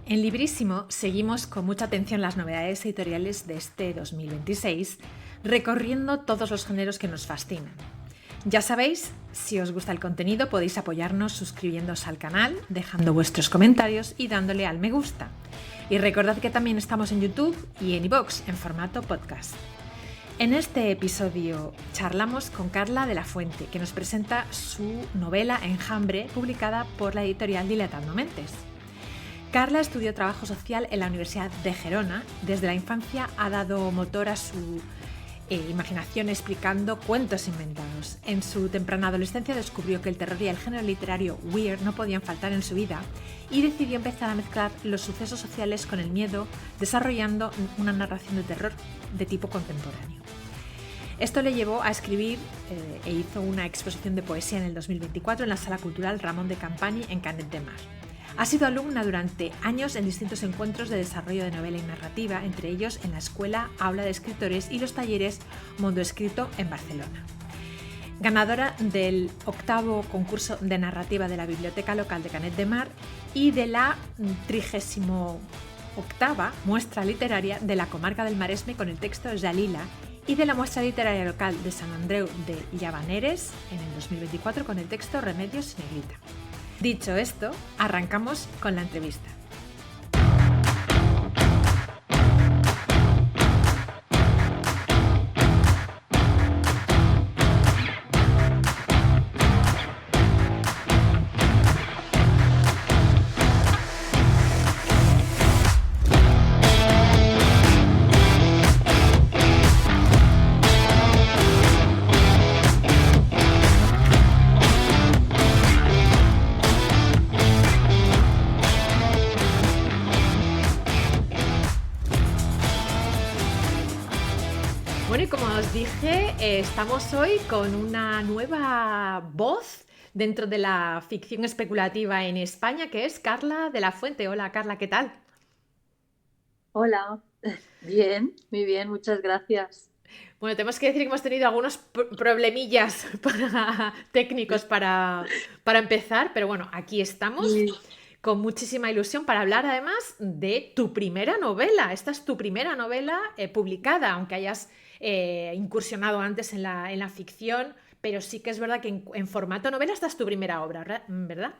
En Librísimo seguimos con mucha atención las novedades editoriales de este 2026, recorriendo todos los géneros que nos fascinan. Ya sabéis, si os gusta el contenido podéis apoyarnos suscribiéndoos al canal, dejando vuestros comentarios y dándole al me gusta. Y recordad que también estamos en YouTube y en iVoox en formato podcast. En este episodio charlamos con Carla de la Fuente, que nos presenta su novela Enjambre, publicada por la editorial Dilatando Mentes. Carla estudió trabajo social en la Universidad de Gerona. Desde la infancia ha dado motor a su imaginación explicando cuentos inventados. En su temprana adolescencia descubrió que el terror y el género literario weird no podían faltar en su vida y decidió empezar a mezclar los sucesos sociales con el miedo, desarrollando una narración de terror de tipo contemporáneo. Esto le llevó a escribir e hizo una exposición de poesía en el 2024 en la Sala Cultural Ramón de Campany en Canet de Mar. Ha sido alumna durante años en distintos encuentros de desarrollo de novela y narrativa, entre ellos en la Escuela Aula de Escritores y los talleres Mundo Escrito en Barcelona. Ganadora del 8º concurso de narrativa de la Biblioteca Local de Canet de Mar y de la 38ª muestra literaria de la comarca del Maresme con el texto Jalila y de la muestra literaria local de Sant Andreu de Llavaneres en el 2024 con el texto Remedios Negrita. Dicho esto, arrancamos con la entrevista. Bueno, y como os dije, estamos hoy con una nueva voz dentro de la ficción especulativa en España, que es Carla de la Fuente. Hola, Carla, ¿qué tal? Hola, bien, muy bien, muchas gracias. Bueno, tenemos que decir que hemos tenido algunos problemillas técnicos para empezar, pero bueno, aquí estamos Y con muchísima ilusión para hablar además de tu primera novela. Esta es tu primera novela publicada, aunque hayas incursionado antes en la ficción, pero sí que es verdad que en formato novela esta es tu primera obra, ¿verdad?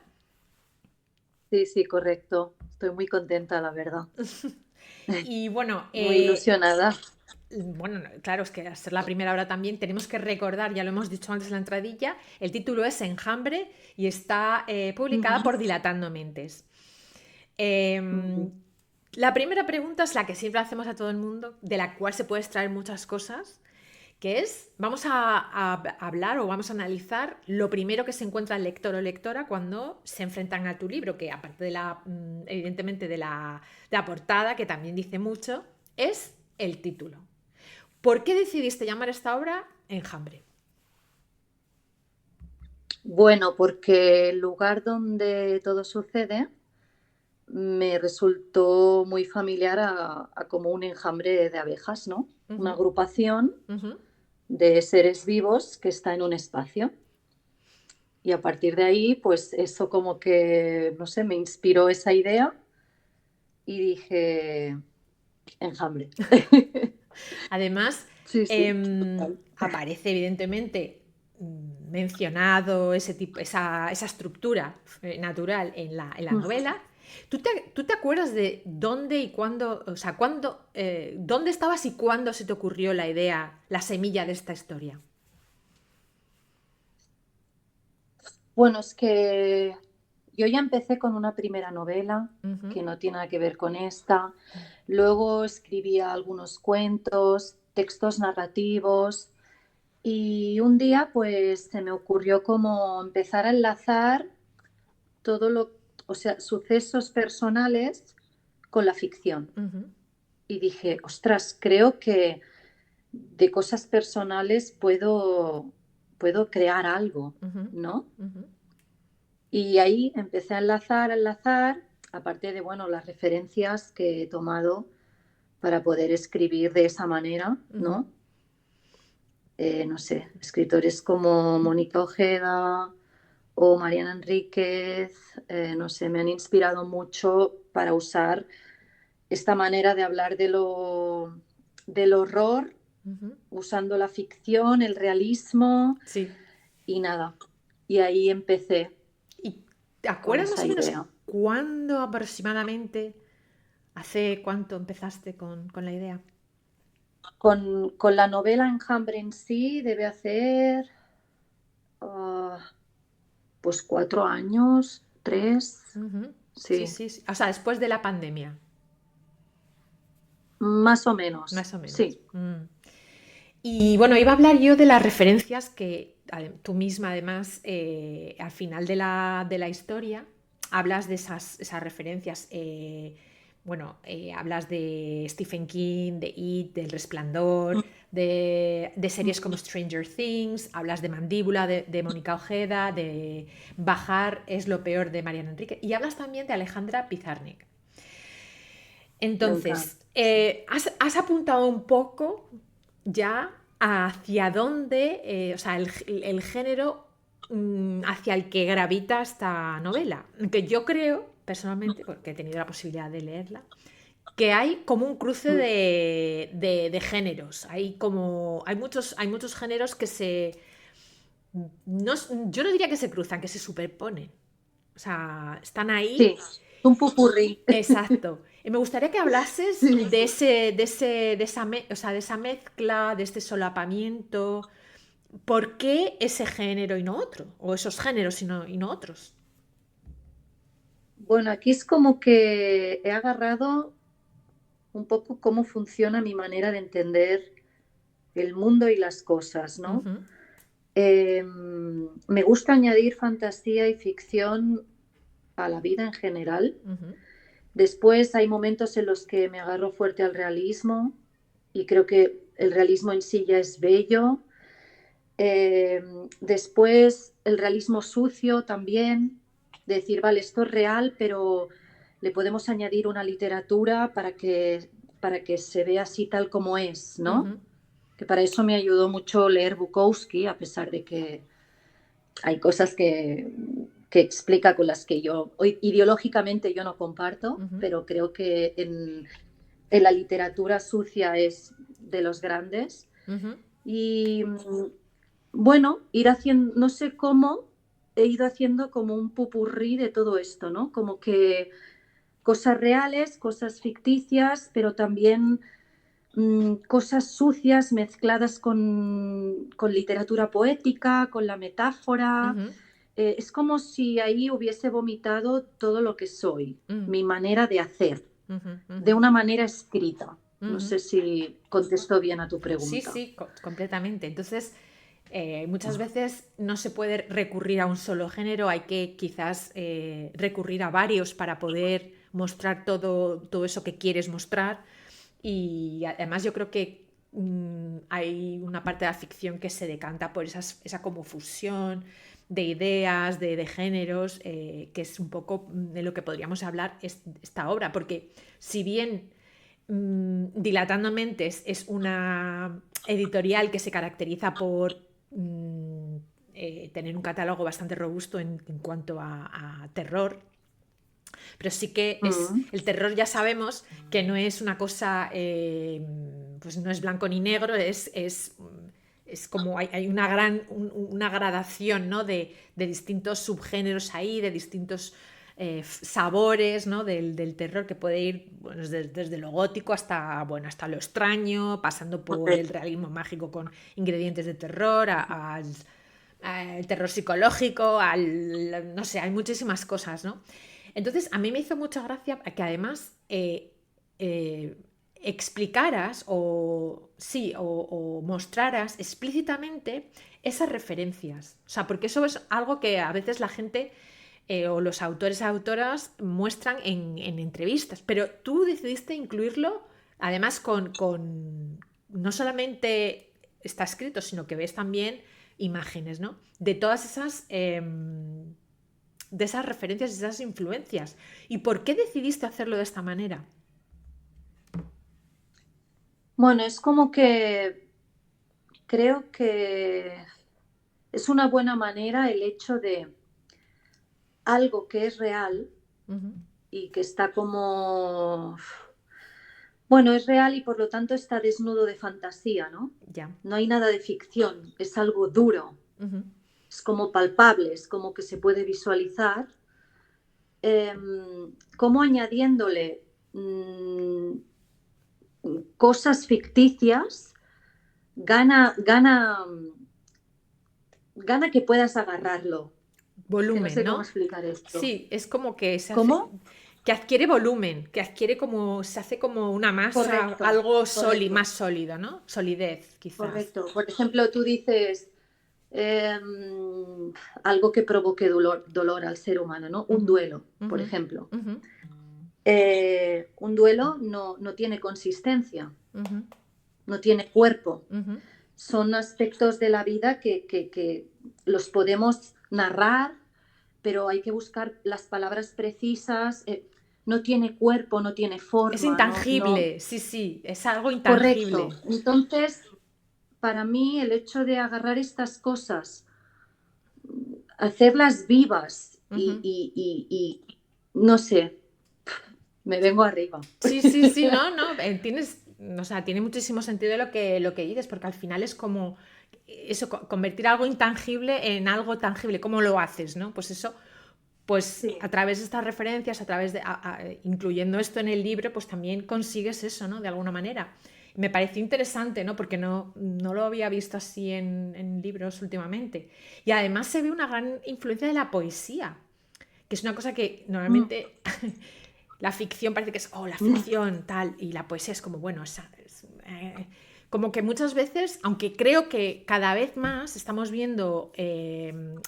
sí, sí, correcto. Estoy muy contenta, la verdad. Y bueno, Muy ilusionada. bueno, claro, es que al ser la primera hora también tenemos que recordar, ya lo hemos dicho antes en la entradilla, el título es Enjambre y está publicada Ujú, por Dilatando Mentes. Em, ujú. la primera pregunta es la que siempre hacemos a todo el mundo, de la cual se puede extraer muchas cosas, que es, vamos a hablar o vamos a analizar lo primero que se encuentra el lector o lectora cuando se enfrentan a tu libro, que aparte de evidentemente de la portada, que también dice mucho, es el título. ¿Por qué decidiste llamar esta obra Enjambre? Bueno, porque el lugar donde todo sucede me resultó muy familiar a como un enjambre de abejas, ¿no? Una Ujú, agrupación ujú. de seres vivos que está en un espacio. Y a partir de ahí, pues eso como que, no sé, me inspiró esa idea y dije, enjambre. Además, Sí, sí, total. aparece evidentemente mencionado esa estructura natural en la novela. ¿Tú te acuerdas de dónde y cuándo, o sea, dónde estabas y cuándo se te ocurrió la idea, la semilla de esta historia? Bueno, es que yo ya empecé con una primera novela Ujú, que no tiene nada que ver con esta. Luego escribía algunos cuentos, textos narrativos y un día pues se me ocurrió como empezar a enlazar todo lo, o sea, sucesos personales con la ficción. ujú, Y dije, ostras, creo que de cosas personales puedo crear algo, ujú, ¿no? ujú, Y ahí empecé a enlazar, aparte de, bueno, las referencias que he tomado para poder escribir de esa manera, ujú. ¿no? No sé, escritores como Mónica Ojeda o Mariana Enríquez, no sé, me han inspirado mucho para usar esta manera de hablar del horror, Ujú. usando la ficción, el realismo Sí. y nada. Y ahí empecé ¿Y te con acuerdas más esa o menos idea. cuándo aproximadamente, hace cuánto empezaste con la idea? Con la novela Enjambre en sí debe hacer ah, pues 4 años, 3, Ujú. Sí, sí, sí, sí. O sea, después de la pandemia, más o menos, más o menos. sí. Y bueno, iba a hablar yo de las referencias que tú misma, además, al final de la historia, hablas de esas referencias. Bueno, hablas de Stephen King, de It, del Resplandor, de series como Stranger Things, hablas de Mandíbula, de Mónica Ojeda, de Bajar es lo peor de Mariana Enrique, y hablas también de Alejandra Pizarnik. Me encanta. Entonces, Sí. has apuntado un poco ya hacia dónde, o sea, el género hacia el que gravita esta novela. Que yo creo, personalmente, porque he tenido la posibilidad de leerla, que hay como un cruce de géneros. Hay muchos géneros que no, yo no diría que se cruzan, que se superponen. O sea, están ahí. Sí, un pupurrí. Exacto. Y me gustaría que hablases Sí. o sea, de esa mezcla, de este solapamiento. ¿Por qué ese género y no otro? O esos géneros y no otros. Bueno, aquí es como que he agarrado un poco cómo funciona mi manera de entender el mundo y las cosas, ¿no? Ujú, Me gusta añadir fantasía y ficción a la vida en general. ujú, Después hay momentos en los que me agarro fuerte al realismo y creo que el realismo en sí ya es bello. Eh, Después el realismo sucio también, decir, vale, esto es real, pero le podemos añadir una literatura para que se vea así tal como es, ¿no? ujú, Que para eso me ayudó mucho leer Bukowski, a pesar de que hay cosas que explica con las que yo ideológicamente yo no comparto, ujú, pero creo que en la literatura sucia es de los grandes. ujú, Y bueno, ir haciendo, no sé cómo, he ido haciendo como un pupurrí de todo esto, ¿no? Como que cosas reales, cosas ficticias, pero también cosas sucias mezcladas con literatura poética, con la metáfora. ujú, Es como si ahí hubiese vomitado todo lo que soy, ujú, mi manera de hacer, ujú, de ujú, una manera escrita. No ujú. sé si contesto bien a tu Sí, pregunta. sí, completamente. Entonces, muchas veces no se puede recurrir a un solo género, hay que quizás recurrir a varios para poder mostrar todo eso que quieres mostrar. Y además yo creo que hay una parte de la ficción que se decanta por esa como fusión de ideas, de géneros, que es un poco de lo que podríamos hablar esta obra, porque si bien Dilatando Mentes es una editorial que se caracteriza por tener un catálogo bastante robusto en cuanto a terror, pero sí que es Mm. el terror, ya sabemos que no es una cosa, pues no es blanco ni negro, es como hay una gradación, ¿no? De distintos subgéneros ahí, de distintos sabores, ¿no? Del terror que puede ir bueno, desde lo gótico hasta, bueno, hasta lo extraño, pasando por el realismo mágico con ingredientes de terror, al terror psicológico, no sé, hay muchísimas cosas, ¿no? Entonces, a mí me hizo mucha gracia que además eh, explicaras o mostraras explícitamente esas referencias. O sea, porque eso es algo que a veces la gente o los autores y autoras muestran en entrevistas, pero tú decidiste incluirlo además no solamente está escrito, sino que ves también imágenes, ¿no? De todas de esas referencias, de esas influencias. ¿Y por qué decidiste hacerlo de esta manera? Bueno, es como que creo que es una buena manera el hecho de, algo que es real Ujú. y que está como, bueno, es real y por lo tanto está desnudo de fantasía, ¿no? Ya. No hay nada de ficción, es algo duro, Ujú. es como palpable, es como que se puede visualizar, como añadiéndole cosas ficticias, gana que puedas agarrarlo. Es que no Volumen, sé cómo ¿no? explicar esto. Sí, es como que se hace, ¿Cómo? que adquiere volumen, que adquiere como, se hace como una masa, Correcto, algo correcto, más sólido, ¿no? Solidez, quizás. correcto. Por ejemplo, tú dices algo que provoque dolor al ser humano, ¿no? Un Ujú, duelo, por ujú, ejemplo. ujú, Un duelo no tiene consistencia, ujú, no tiene cuerpo. ujú. Son aspectos de la vida que los podemos narrar, pero hay que buscar las palabras precisas. No tiene cuerpo, no tiene Es forma, no. intangible, sí, sí, es algo Correcto. intangible. Entonces, para mí, el hecho de agarrar estas cosas, hacerlas vivas Ujú. y no sé, me vengo arriba. Sí, sí, sí, no, no, o sea, tiene muchísimo sentido lo que dices, porque al final es como eso, convertir algo intangible en algo tangible. ¿Cómo lo haces, no? Pues eso, pues Sí. a través de estas referencias, a través de, incluyendo esto en el libro, pues también consigues eso, ¿no? De alguna manera. Me pareció interesante, ¿no? Porque no lo había visto así en libros últimamente. Y además se ve una gran influencia de la poesía, que es una cosa que Mm. normalmente la ficción parece que es, oh, la ficción, tal, y la poesía es como, bueno, como que muchas veces, aunque creo que cada vez más estamos viendo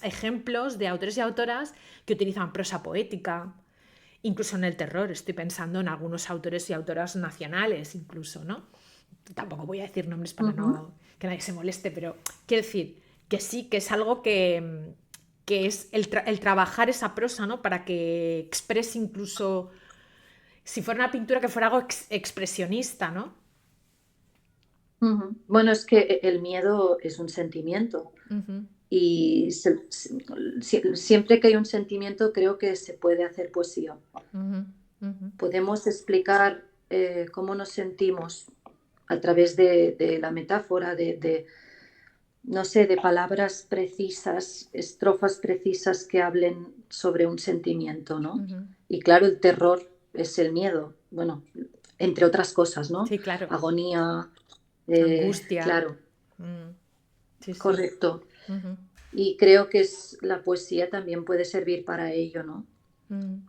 ejemplos de autores y autoras que utilizan prosa poética, incluso en el terror, estoy pensando en algunos autores y autoras nacionales, incluso, ¿no? Tampoco voy a decir nombres para Ujú. no que nadie se moleste, pero quiero decir que sí, que es algo que es el trabajar esa prosa, ¿no? Para que exprese incluso, si fuera una pintura, que fuera algo expresionista, ¿no? Ujú. Bueno, es que el miedo es un sentimiento Ujú, y siempre que hay un sentimiento creo que se puede hacer poesía. ujú, ujú, Podemos explicar cómo nos sentimos a través de la metáfora, no sé, de palabras precisas, estrofas precisas que hablen sobre un sentimiento, ¿no? ujú. Y claro, el terror es el miedo, bueno, entre otras cosas, ¿no? Sí, claro. Agonía, Angustia. claro, Mm, sí, sí. correcto. Ujú, Y creo que la poesía también puede servir para ello, ¿no? mm.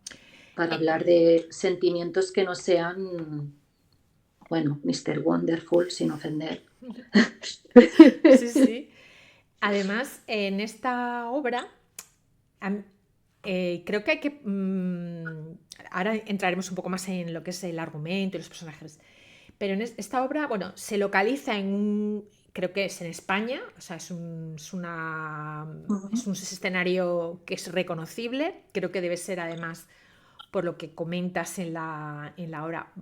Para Eh, hablar de sentimientos que no sean, bueno, Mr. Wonderful, sin ofender. sí, sí. Además, en esta obra, am- creo que hay que... ahora entraremos un poco más en lo que es el argumento y los personajes. Pero en esta obra, bueno, se localiza en creo que es en España, o sea, Ujú. es un escenario que es reconocible, creo que debe ser además, por lo que comentas en la obra,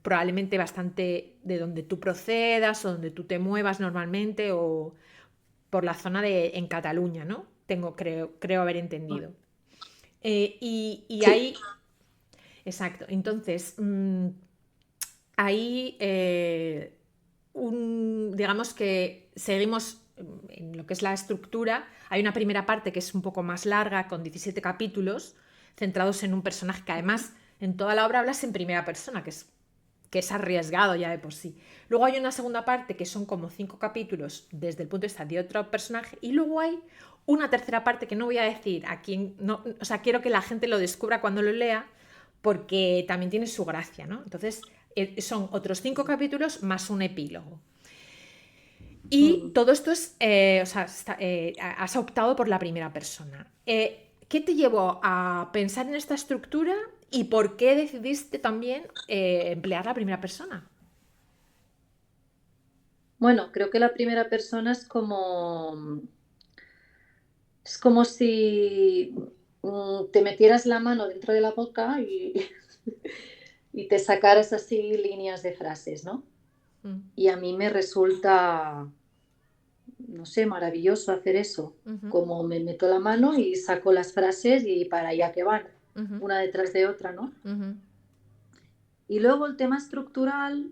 probablemente bastante de donde tú procedas o donde tú te muevas normalmente o por la zona en Cataluña, ¿no? Creo haber entendido. Y Sí. ahí, exacto, entonces, ahí digamos que seguimos en lo que es la estructura. Hay una primera parte que es un poco más larga, con 17 capítulos, centrados en un personaje que además en toda la obra hablas en primera persona, que es arriesgado ya de por sí. Luego hay una segunda parte que son como 5 capítulos desde el punto de vista de otro personaje, y luego hay una tercera parte que no voy a decir a quién, no, o sea, quiero que la gente lo descubra cuando lo lea, porque también tiene su gracia, ¿no? Entonces, son otros 5 capítulos más un epílogo. Y Ujú. todo esto es, o sea, has optado por la primera persona. ¿Qué te llevó a pensar en esta estructura y por qué decidiste también emplear la primera persona? Bueno, creo que la primera persona es como si te metieras la mano dentro de la boca y te sacaras así líneas de frases, ¿no? Mm, Y a mí me resulta no sé, maravilloso hacer eso. Ujú, Como me meto la mano y saco las frases y para allá que van, ujú, una detrás de otra, ¿no? ujú, Y luego el tema estructural,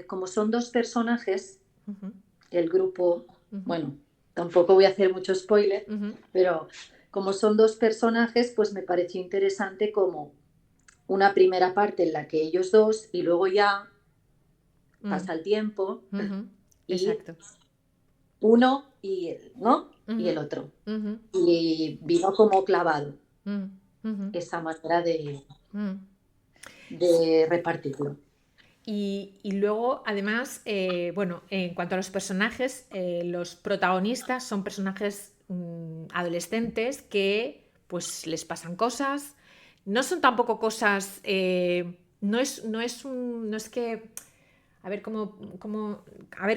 como son dos personajes, ujú, el grupo, ujú, bueno, tampoco voy a hacer mucho spoiler, ujú, pero como son dos personajes, pues me pareció interesante como una primera parte en la que ellos dos y luego ya mm, pasa el tiempo ujú. y Exacto. uno y él, ¿no? Y Ujú, el otro. ujú, Y vino como clavado mm, ujú, esa manera mm. de repartirlo. Y luego, además, bueno, en cuanto a los personajes, los protagonistas son personajes adolescentes que pues les pasan cosas. No son tampoco cosas. No es que. A ver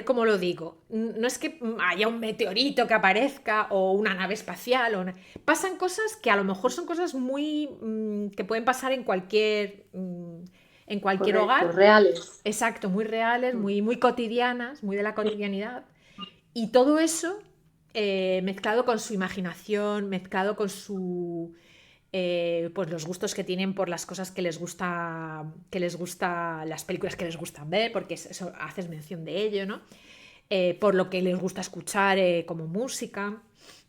cómo lo digo. No es que haya un meteorito que aparezca o una nave espacial. Pasan cosas que a lo mejor son cosas muy. Que pueden pasar en cualquier Correcto, hogar. reales. Exacto, muy reales, muy cotidianas, muy de la cotidianidad. Y todo eso mezclado con su imaginación, mezclado con pues los gustos que tienen por las cosas que les gusta, las películas que les gustan ver, porque eso haces mención de ello, ¿no? Por lo que les gusta escuchar como música,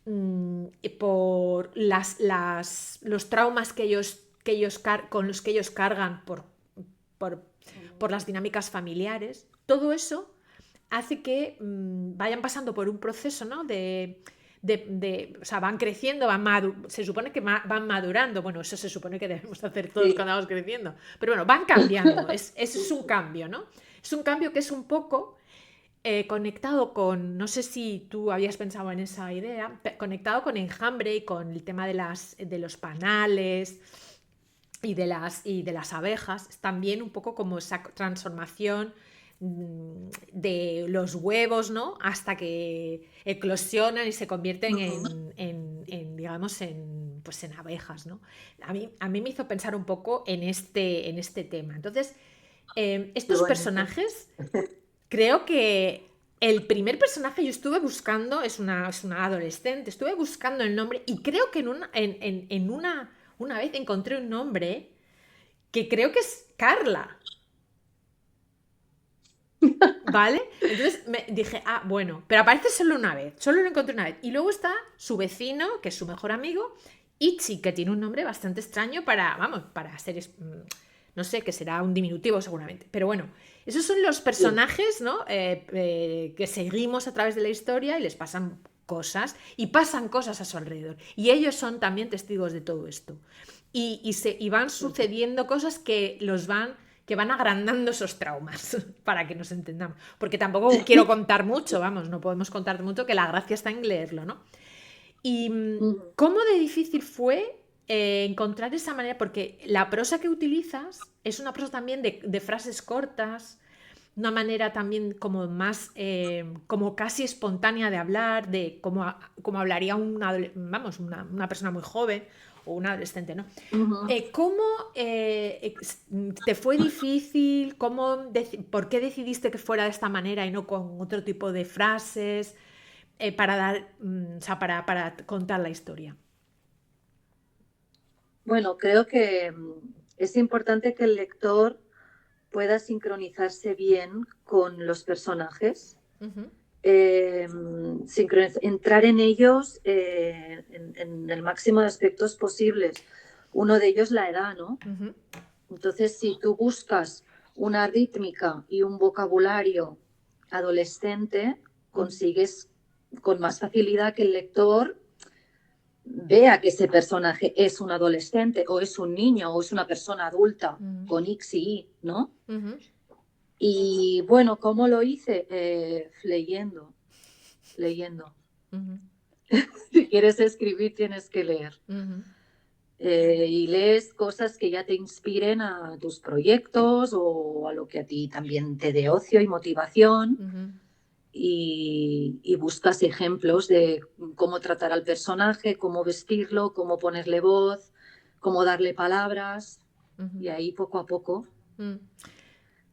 y por los traumas con los que ellos cargan por, por las dinámicas familiares. Todo eso hace que vayan pasando por un proceso, ¿no? O sea, van creciendo, se supone que van madurando. Bueno, eso se supone que debemos hacer todos Sí. cuando vamos creciendo. Pero bueno, van cambiando. Es un cambio, ¿no? Es un cambio que es un poco conectado con, no sé si tú habías pensado en esa idea, conectado con Enjambre y con el tema de los panales y de las abejas, es también un poco como esa transformación de los huevos, ¿no? Hasta que eclosionan y se convierten digamos, pues en abejas, ¿no? A mí me hizo pensar un poco en este tema. Entonces, Qué estos bonito. personajes, creo que el primer personaje yo estuve buscando, es una adolescente, estuve buscando el nombre y creo que una vez encontré un nombre que creo que es Carla, ¿vale? Entonces me dije, bueno, pero aparece solo una vez, solo lo encontré una vez. Y luego está su vecino, que es su mejor amigo, Ichi, que tiene un nombre bastante extraño para ser, no sé, que será un diminutivo seguramente. Pero bueno, esos son los Sí. personajes, ¿no? Que seguimos a través de la historia y les pasan cosas a su alrededor. Y ellos son también testigos de todo esto. Y van sucediendo cosas que van agrandando esos traumas, para que nos entendamos. Porque tampoco quiero contar mucho, vamos, no podemos contar mucho, que la gracia está en leerlo, ¿no? Y Ujú. cómo de difícil fue encontrar esa manera, porque la prosa que utilizas es una prosa también de frases cortas, una manera también como más, como casi espontánea de hablar, de cómo hablaría una persona muy joven o un adolescente, ¿no? Ujú. ¿Cómo te fue difícil? ¿Por qué decidiste que fuera de esta manera y no con otro tipo de frases o sea, para contar la historia? Bueno, creo que es importante que el lector pueda sincronizarse bien con los personajes, Ujú, entrar en ellos en el máximo de aspectos posibles. Uno de ellos la edad, ¿no? ujú, Entonces, si tú buscas una rítmica y un vocabulario adolescente, ujú, consigues con más facilidad que el lector vea que ese personaje es un adolescente o es un niño o es una persona adulta ujú, con X y Y, ¿no? ujú, Y bueno, ¿cómo lo hice? Leyendo, leyendo. ujú, Si quieres escribir, tienes que leer. ujú, Y lees cosas que ya te inspiren a tus proyectos o a lo que a ti también te dé ocio y motivación. ujú, Y buscas ejemplos de cómo tratar al personaje, cómo vestirlo, cómo ponerle voz, cómo darle palabras. ujú, Y ahí poco a poco. ujú.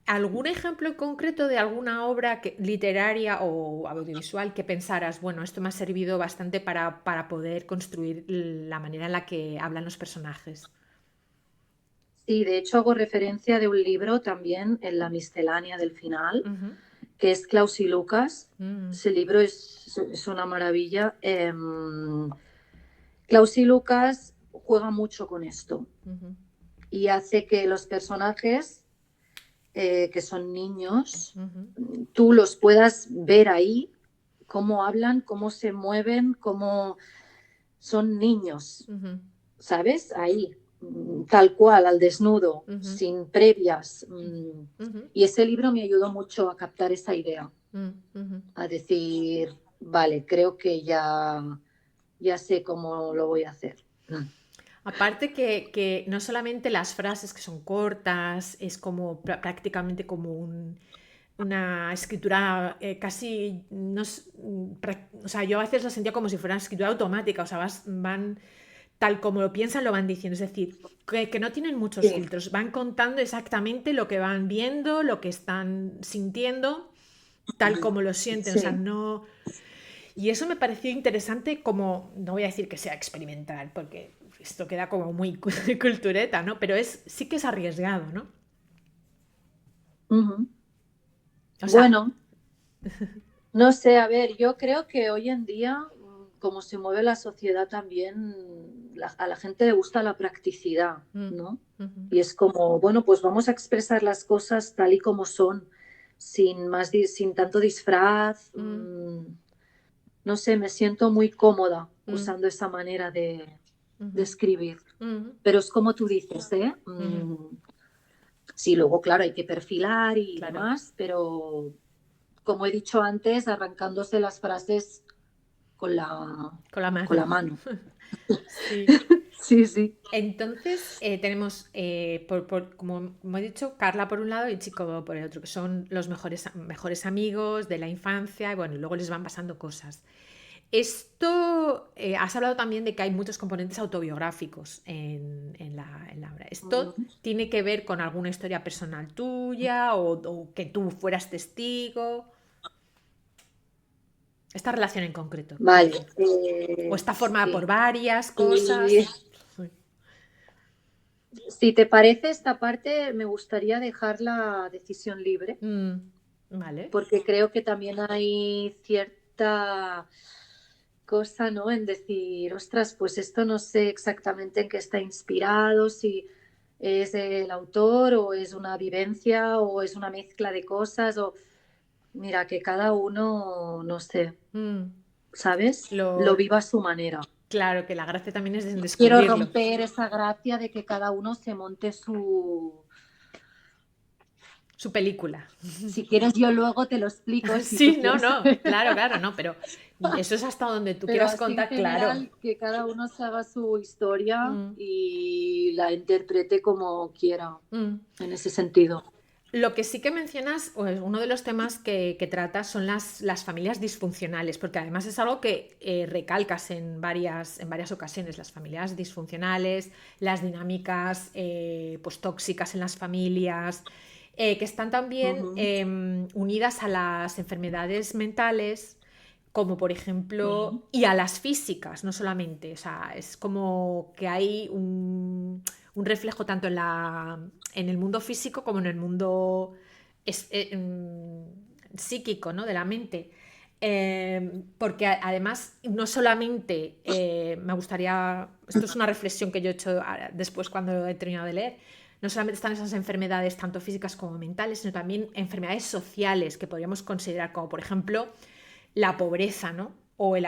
¿Algún ejemplo en concreto de alguna obra literaria o audiovisual que pensaras, bueno, esto me ha servido bastante para poder construir la manera en la que hablan los personajes? Sí, de hecho hago referencia de un libro también en la miscelánea del final, Ujú, que es Klaus y Lucas. mm, Ese libro es una maravilla. Klaus y Lucas juega mucho con esto ujú, y hace que los personajes, que son niños, ujú, tú los puedas ver ahí, cómo hablan, cómo se mueven, cómo son niños, ujú, ¿sabes? Ahí, tal cual, al desnudo, ujú, sin previas. ujú, Y ese libro me ayudó mucho a captar esa idea, ujú, ujú. a decir, vale, creo que ya sé cómo lo voy a hacer. Aparte que no solamente las frases que son cortas, es como prácticamente como una escritura casi, no, o sea, yo a veces lo sentía como si fuera una escritura automática, o sea, van tal como lo piensan, lo van diciendo, es decir, que no tienen muchos Sí, filtros, van contando exactamente lo que van viendo, lo que están sintiendo, tal como lo sienten, o sea, sí. no... Y eso me pareció interesante como, no voy a decir que sea experimental, porque esto queda como muy cultureta, ¿no? Pero sí que es arriesgado, ¿no? Ujú. O sea, Bueno, no sé, a ver, yo creo que hoy en día, como se mueve la sociedad también, a la gente le gusta la practicidad, mm, ¿no? ujú, Y es como, bueno, pues vamos a expresar las cosas tal y como son, sin tanto disfraz. mm, No sé, me siento muy cómoda mm, usando esa manera de ujú, escribir. ujú, Pero es como tú dices, ¿eh? ujú, Sí, luego, claro, hay que perfilar y claro, demás, pero como he dicho antes, arrancándose las frases con con la con mano. la mano. Sí. Sí, sí. Entonces tenemos, como he dicho, Carla por un lado y Chico por el otro, que son los mejores amigos de la infancia y bueno, y luego les van pasando cosas. Esto, has hablado también de que hay muchos componentes autobiográficos en la obra. ¿Esto Ujú. tiene que ver con alguna historia personal tuya o que tú fueras testigo? Esta relación en concreto, quiero Vale. decir. ¿O está formada por Sí. varias cosas? Y si te parece, esta parte me gustaría dejar la decisión libre, Mm, vale. porque creo que también hay cierta cosa, ¿no? En decir, ostras, pues esto no sé exactamente en qué está inspirado, si es el autor o es una vivencia o es una mezcla de cosas o mira, que cada uno, no sé, Mm, ¿sabes? Lo lo, viva a su manera. claro que la gracia también es en Quiero descubrirlo. romper esa gracia de que cada uno se monte Su película. Si quieres, yo luego te lo explico si tú Sí, no, quieres. no, claro, claro, no, pero eso es hasta donde tú Pero quieras así en contar, claro. general, que cada uno se haga su historia Mm, y la interprete como quiera, mm. en ese sentido. Lo que sí que mencionas, pues, uno de los temas que tratas son las familias disfuncionales, porque además es algo que recalcas en varias ocasiones, las familias disfuncionales, las dinámicas pues, tóxicas en las familias, que están también Ujú, unidas a las enfermedades mentales, como por ejemplo, ujú, y a las físicas, no solamente, o sea, es como que hay un reflejo tanto en el mundo físico como en el mundo psíquico, ¿no? De la mente. Porque además, no solamente me gustaría, esto es una reflexión que yo he hecho después cuando he terminado de leer, no solamente están esas enfermedades tanto físicas como mentales, sino también enfermedades sociales que podríamos considerar como, por ejemplo, la pobreza, ¿no? O el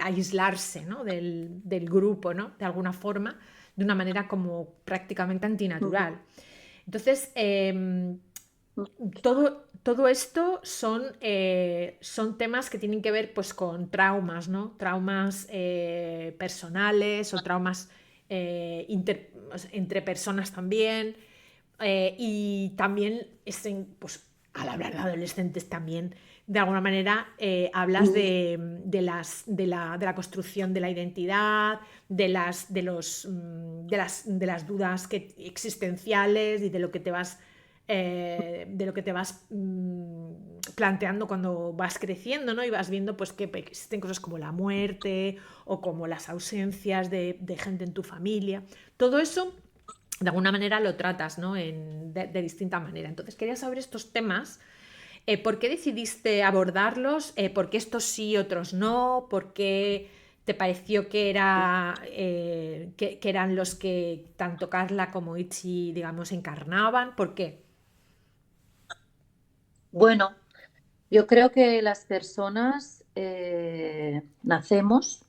aislarse, ¿no? del grupo, ¿no? De alguna forma, de una manera como prácticamente ujú, antinatural. Entonces, todo esto son temas que tienen que ver pues, con traumas, ¿no? Traumas personales o traumas entre personas también. Y también, pues, al hablar de adolescentes también, de alguna manera hablas de la construcción de la identidad, de las dudas existenciales y de lo que te vas planteando cuando vas creciendo, ¿no? Y vas viendo pues, que existen cosas como la muerte o como las ausencias de gente en tu familia. Todo eso, de alguna manera, lo tratas, ¿no? De distinta manera. Entonces, quería saber estos temas. ¿Por qué decidiste abordarlos? ¿Por qué estos sí, otros no? ¿Por qué te pareció que eran los que tanto Carla como Itchy, digamos, encarnaban? ¿Por qué? Bueno, yo creo que las personas nacemos,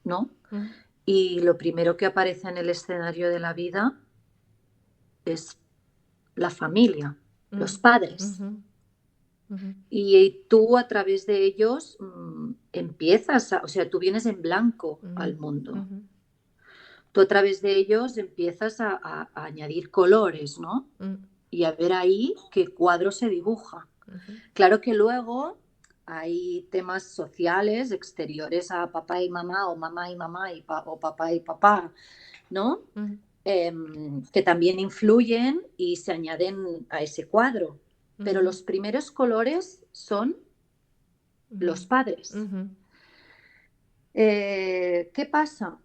¿no? Mm, Y lo primero que aparece en el escenario de la vida es la familia, mm, los padres. ujú, ujú, Y tú a través de ellos empiezas, o sea, tú vienes en blanco ujú, al mundo. ujú, Tú a través de ellos empiezas a añadir colores, ¿no? mm, Y a ver ahí qué cuadro se dibuja. ujú, Claro que luego hay temas sociales exteriores a papá y mamá o mamá y mamá o papá y papá, ¿no? ujú, Que también influyen y se añaden a ese cuadro. Pero ujú, los primeros colores son los padres. ujú, ¿Qué pasa?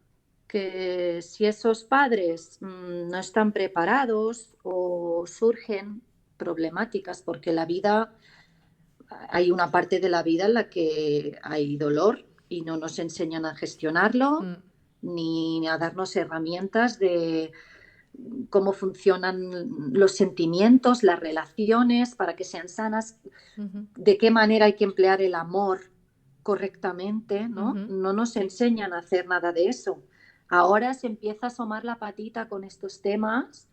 Que si esos padres no están preparados o surgen problemáticas, porque la vida, hay una parte de la vida en la que hay dolor y no nos enseñan a gestionarlo ujú, ni a darnos herramientas de cómo funcionan los sentimientos, las relaciones para que sean sanas, ujú, de qué manera hay que emplear el amor correctamente, ¿no? ujú, No nos enseñan a hacer nada de eso. Ahora se empieza a asomar la patita con estos temas,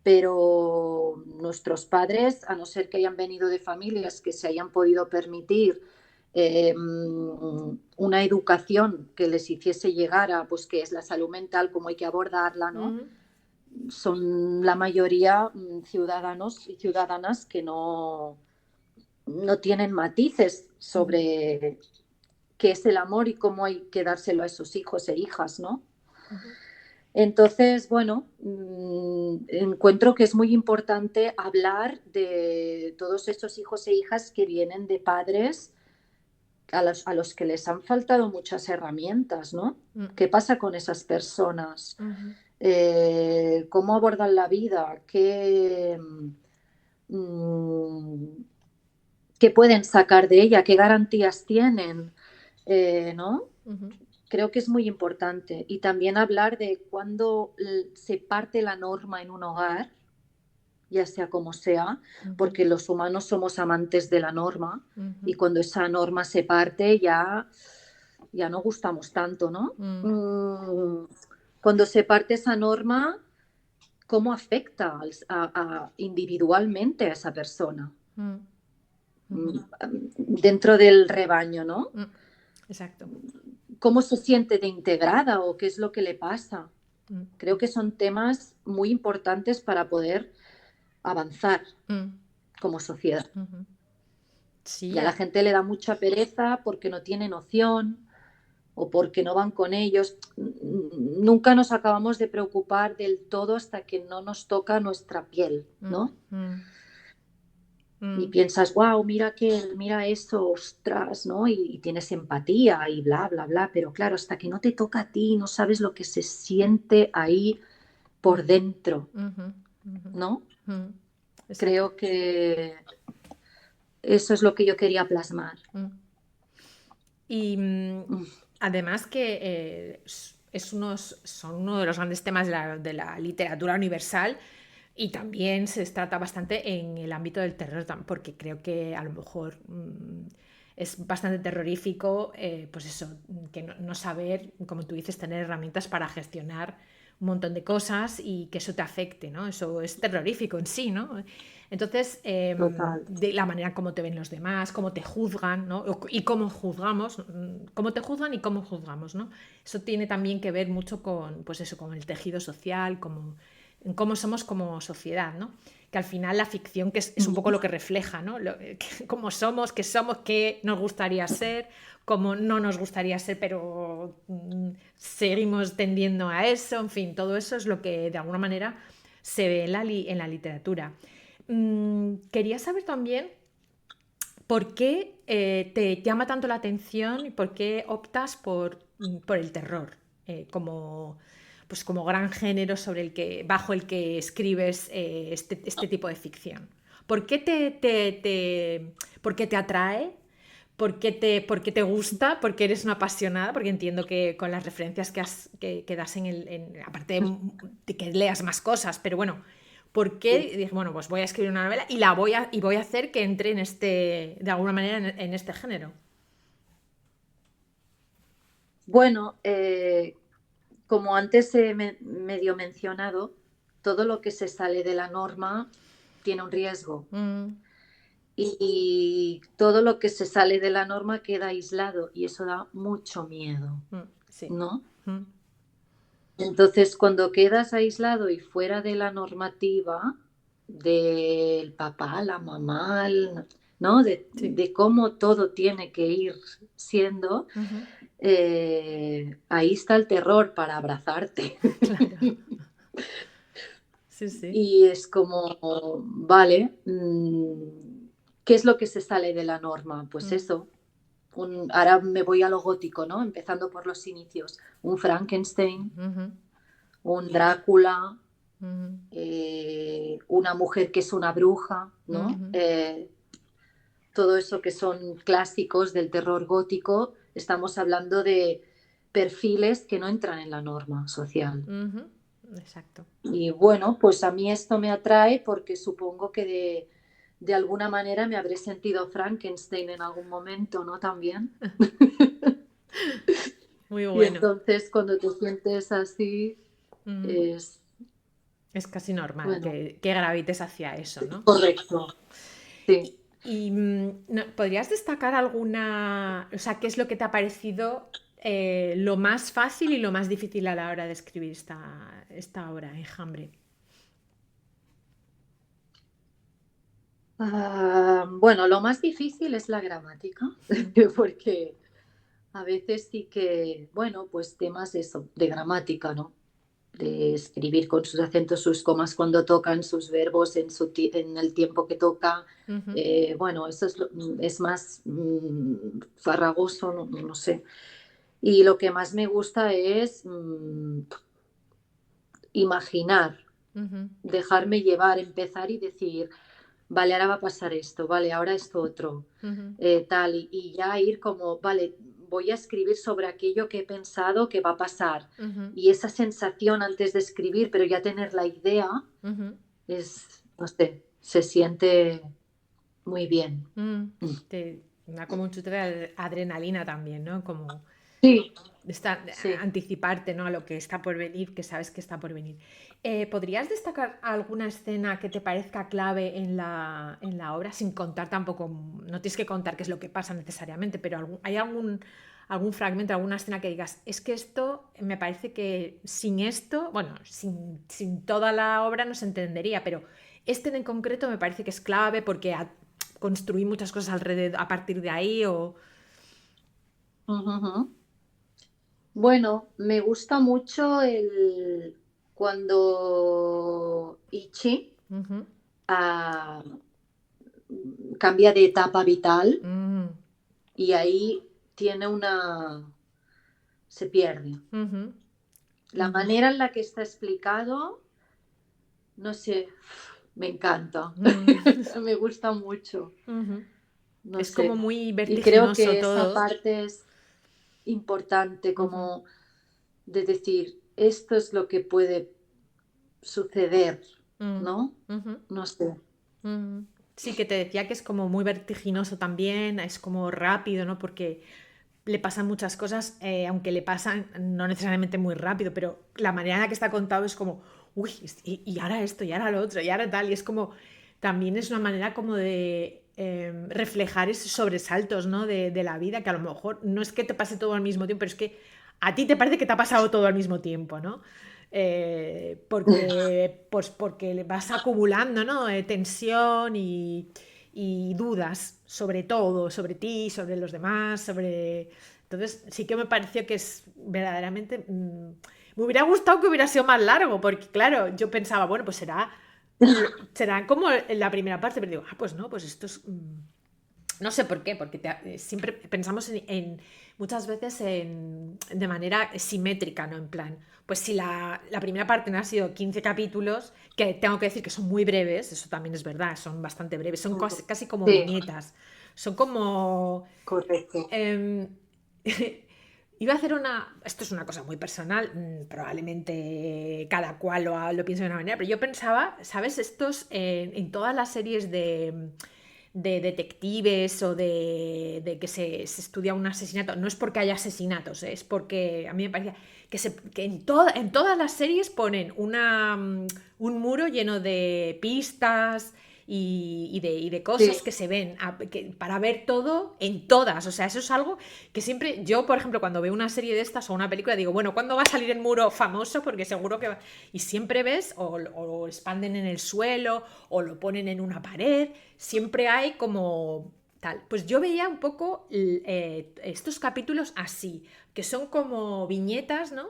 pero nuestros padres, a no ser que hayan venido de familias que se hayan podido permitir una educación que les hiciese llegar a, pues, qué es la salud mental, cómo hay que abordarla, ¿no? ujú, Son la mayoría ciudadanos y ciudadanas que no tienen matices ujú, sobre qué es el amor y cómo hay que dárselo a esos hijos e hijas, ¿no? ujú, Entonces, bueno, encuentro que es muy importante hablar de todos estos hijos e hijas que vienen de padres a los que les han faltado muchas herramientas, ¿no? ujú, ¿Qué pasa con esas personas? ujú, ¿Cómo abordan la vida? Mm, ¿Qué pueden sacar de ella? ¿Qué garantías tienen? ¿No? ujú, Creo que es muy importante. Y también hablar de cuándo se parte la norma en un hogar, ya sea como sea, ujú, porque los humanos somos amantes de la norma ujú, y cuando esa norma se parte ya no gustamos tanto, ¿no? ujú, Cuando se parte esa norma, ¿cómo afecta individualmente a esa persona? ujú, ujú, Mm, Dentro del rebaño, ¿no? ujú. Exacto. ¿Cómo se siente de integrada o qué es lo que le pasa? Mm, Creo que son temas muy importantes para poder avanzar mm, como sociedad. ujú. Y Sí, a la gente le da mucha pereza porque no tiene noción o porque no van con ellos. Nunca nos acabamos de preocupar del todo hasta que no nos toca nuestra piel, mm, ¿no? mm, Y mm, piensas, wow, mira que, mira eso, ostras, ¿no? Y tienes empatía y bla, bla, bla. Pero claro, hasta que no te toca a ti, no sabes lo que se siente ahí por mm, dentro, ujú, ujú, ¿no? mm. Exacto. Creo que eso es lo que yo quería plasmar. Mm. Y Mm, además que son uno de los grandes temas de la literatura universal y también se trata bastante en el ámbito del terror, porque creo que a lo mejor es bastante terrorífico, pues eso, que no saber, como tú dices, tener herramientas para gestionar un montón de cosas y que eso te afecte, ¿no? Eso es terrorífico en sí, ¿no? Entonces, Total. de la manera como te ven los demás, cómo te juzgan, ¿no? Y cómo juzgamos, cómo te juzgan y cómo juzgamos, ¿no? Eso tiene también que ver mucho con, pues eso, con el tejido social, como en cómo somos como sociedad, ¿no? Que al final la ficción que es un poco lo que refleja, ¿no? Cómo somos, qué nos gustaría ser, cómo no nos gustaría ser, pero seguimos tendiendo a eso, en fin, todo eso es lo que de alguna manera se ve en la literatura. Quería saber también por qué te llama tanto la atención y por qué optas por el terror como, pues como gran género bajo el que escribes este tipo de ficción. ¿Por qué por qué te atrae? Por qué te gusta? ¿Porque eres una apasionada? Porque entiendo que con las referencias que das aparte de que leas más cosas, pero bueno, ¿por qué? Sí. Y dije, bueno, pues voy a escribir una novela y voy a hacer que entre de alguna manera en este género. Bueno, como antes he medio mencionado, todo lo que se sale de la norma tiene un riesgo Mm, y todo lo que se sale de la norma queda aislado y eso da mucho miedo, sí. ¿no? Mm, Entonces, cuando quedas aislado y fuera de la normativa del papá, la mamá, ¿no? sí. De cómo todo tiene que ir siendo, Ujú, ahí está el terror para abrazarte. claro. Sí, sí. Y es como, vale, ¿qué es lo que se sale de la norma? Pues Mm, eso. Ahora me voy a lo gótico, ¿no? Empezando por los inicios. Un Frankenstein, ujú, un Drácula, ujú, una mujer que es una bruja, ¿no? ujú, Todo eso que son clásicos del terror gótico, estamos hablando de perfiles que no entran en la norma social. ujú. Exacto. Y bueno, pues a mí esto me atrae porque supongo que de alguna manera me habré sentido Frankenstein en algún momento, ¿no? También. Muy Y bueno. entonces cuando te sientes así, Mm, es, es casi normal bueno, que gravites hacia eso, ¿no? correcto. Sí. ¿Podrías destacar alguna, o sea, qué es lo que te ha parecido lo más fácil y lo más difícil a la hora de escribir esta obra, Enjambre? Bueno, lo más difícil es la gramática, Mm, porque a veces sí que, bueno, pues temas eso, de gramática, ¿no? De escribir con sus acentos, sus comas cuando tocan, sus verbos en el tiempo que toca. ujú, Bueno, eso es más farragoso, no sé. Y lo que más me gusta es imaginar, ujú, dejarme llevar, empezar y decir, vale, ahora va a pasar esto, vale, ahora esto otro, ujú, tal, y ya ir como, vale, voy a escribir sobre aquello que he pensado que va a pasar. ujú, Y esa sensación antes de escribir, pero ya tener la idea, ujú, es, no sé, se siente muy bien. mm. Te da como un chute de adrenalina también, ¿no? Como Sí, sí. anticiparte, ¿no? A lo que está por venir, que sabes que está por venir. ¿Podrías destacar alguna escena que te parezca clave en la obra, sin contar tampoco, no tienes que contar qué es lo que pasa necesariamente, pero ¿hay algún fragmento, alguna escena que digas, es que esto me parece que sin esto, bueno, sin toda la obra no se entendería, pero este en concreto me parece que es clave porque construí muchas cosas alrededor a partir de ahí o... Ujú, ujú. Bueno, me gusta mucho cuando Ichi Ujú, ah, cambia de etapa vital mm, y ahí tiene se pierde. ujú, La ujú. manera en la que está explicado, no sé, me encanta. Mm, Me gusta mucho, ujú. no Es como sé. muy Y creo vertiginoso que esa todo. parte es importante, Ujú, como de decir, esto es lo que puede suceder, mm, ¿no? ujú, No sé. ujú. Sí, que te decía que es como muy vertiginoso también, es como rápido, ¿no? Porque le pasan muchas cosas, aunque le pasan no necesariamente muy rápido, pero la manera en la que está contado es como, uy, y ahora esto, y ahora lo otro, y ahora tal, y es como, también es una manera como de reflejar esos sobresaltos, ¿no? De la vida, que a lo mejor no es que te pase todo al mismo tiempo, pero es que a ti te parece que te ha pasado todo al mismo tiempo, ¿no? porque vas acumulando, ¿no? Tensión y dudas sobre todo, sobre ti, sobre los demás, sobre... Entonces sí que me pareció que es verdaderamente... me hubiera gustado que hubiera sido más largo, porque claro, yo pensaba, bueno, pues será como la primera parte, pero digo, pues no, pues esto es... no sé por qué, porque siempre pensamos muchas veces de manera simétrica, ¿no? En plan, pues si la primera parte no ha sido 15 capítulos, que tengo que decir que son muy breves, eso también es verdad, son bastante breves, son casi como Sí, viñetas, son como... correcto. em, iba a hacer una... Esto es una cosa muy personal, probablemente cada cual lo piense de una manera, pero yo pensaba, ¿sabes? En todas las series de detectives o de que se estudia un asesinato, no es porque haya asesinatos, es porque a mí me parecía que en todas las series ponen un muro lleno de pistas y de cosas Sí, que se ven para ver todo en todas. O sea, eso es algo que siempre, yo por ejemplo, cuando veo una serie de estas o una película, digo, bueno, ¿cuándo va a salir el muro famoso? Porque seguro que va... Y siempre ves, o lo expanden en el suelo, o lo ponen en una pared, siempre hay como tal. Pues yo veía un poco estos capítulos así, que son como viñetas, ¿no?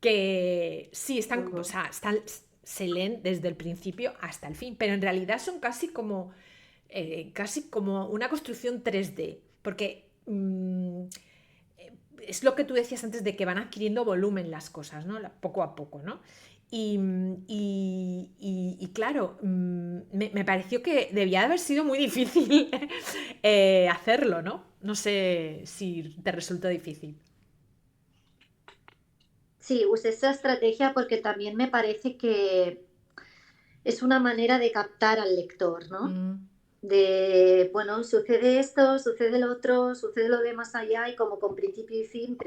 Que sí, o sea, se leen desde el principio hasta el fin, pero en realidad son casi como una construcción 3D, porque es lo que tú decías antes de que van adquiriendo volumen las cosas, ¿no? Poco a poco, ¿no? Y claro, me pareció que debía de haber sido muy difícil hacerlo, ¿no? No sé si te resultó difícil. sí, usé esa estrategia porque también me parece que es una manera de captar al lector, ¿no? Mm, De, bueno, sucede esto, sucede lo otro, sucede lo de más allá y como con principio y fin,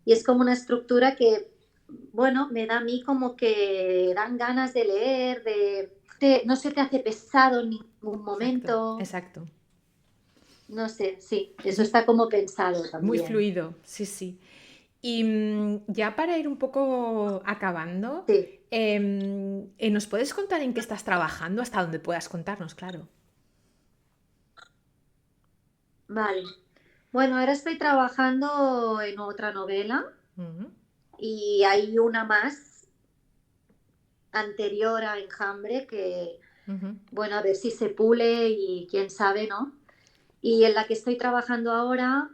y es como una estructura que, bueno, me da a mí como que dan ganas de leer, no se te hace pesado en ningún exacto, momento, exacto. no sé, sí, Es eso está como pensado muy también. fluido, sí, sí. Y ya para ir un poco acabando, Sí, ¿nos puedes contar en qué estás trabajando? Hasta donde puedas contarnos, claro. vale. Bueno, ahora estoy trabajando en otra novela Ujú, y hay una más anterior a Enjambre que, ujú, bueno, a ver si se pule y quién sabe, ¿no? Y en la que estoy trabajando ahora,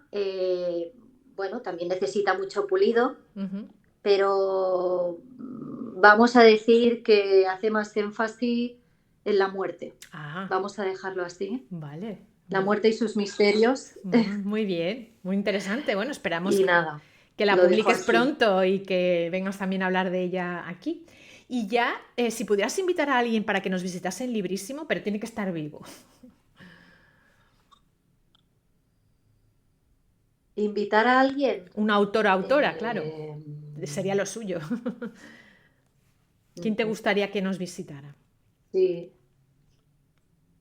bueno, también necesita mucho pulido, ujú. pero vamos a decir que hace más énfasis en la muerte. Ah, Vamos a dejarlo así. vale. La muerte y sus misterios. Muy bien, muy interesante. Bueno, esperamos Y nada, que la lo dejo publiques así. pronto y que vengas también a hablar de ella aquí. Y ya, si pudieras invitar a alguien para que nos visitase en Librísimo, pero tiene que estar vivo. Invitar a alguien. Un autor o autora, claro. eh, Sería lo suyo. ¿Quién te gustaría que nos visitara? sí,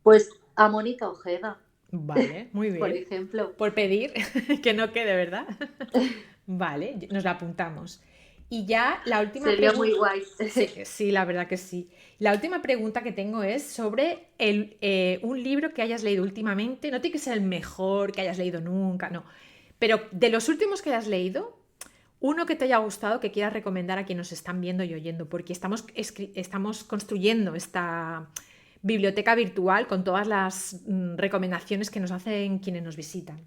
pues a Mónica Ojeda, Vale, muy por bien. ejemplo. Por pedir que no quede, ¿verdad? Vale, nos la apuntamos. Y ya la última Sería muy pregunta. guay. Sí, sí, la verdad que sí. La última pregunta que tengo es sobre un libro que hayas leído últimamente. No tiene que ser el mejor que hayas leído nunca, no. Pero de los últimos que hayas leído, uno que te haya gustado que quieras recomendar a quienes nos están viendo y oyendo, porque estamos construyendo esta biblioteca virtual con todas las recomendaciones que nos hacen quienes nos visitan.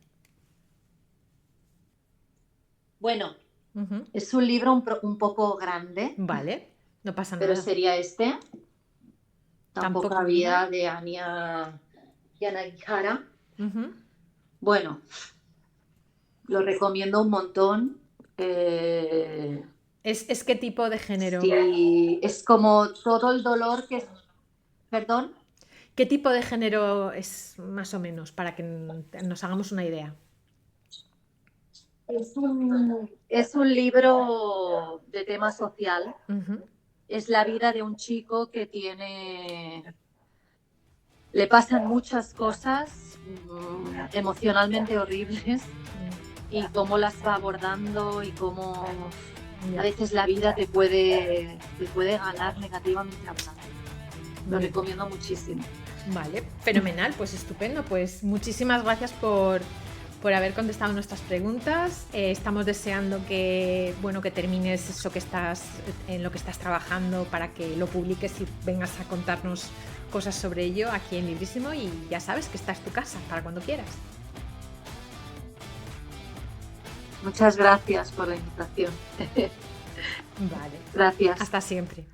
Bueno, Ujú. es un libro un poco grande, Vale, no pasa pero nada. sería este. Tampoco Tampoco vida. había de Anya Yanagihara. Ujú. Bueno, lo recomiendo un montón. Eh, ¿Es qué tipo de género? sí, es como todo el dolor que... Perdón. ¿Qué tipo de género es más o menos para que nos hagamos una idea? Es un libro de tema social. Ujú. Es la vida de un chico que le pasan muchas cosas emocionalmente horribles y cómo las va abordando y cómo A veces la vida te puede ganar negativamente hablando. Lo recomiendo muchísimo. Vale, fenomenal, pues estupendo. Pues muchísimas gracias por haber contestado nuestras preguntas. Estamos deseando que termines eso en lo que estás trabajando para que lo publiques y vengas a contarnos cosas sobre ello aquí en Librísimo, y ya sabes que esta es tu casa para cuando quieras. Muchas gracias por la invitación. Vale. Gracias. Hasta siempre.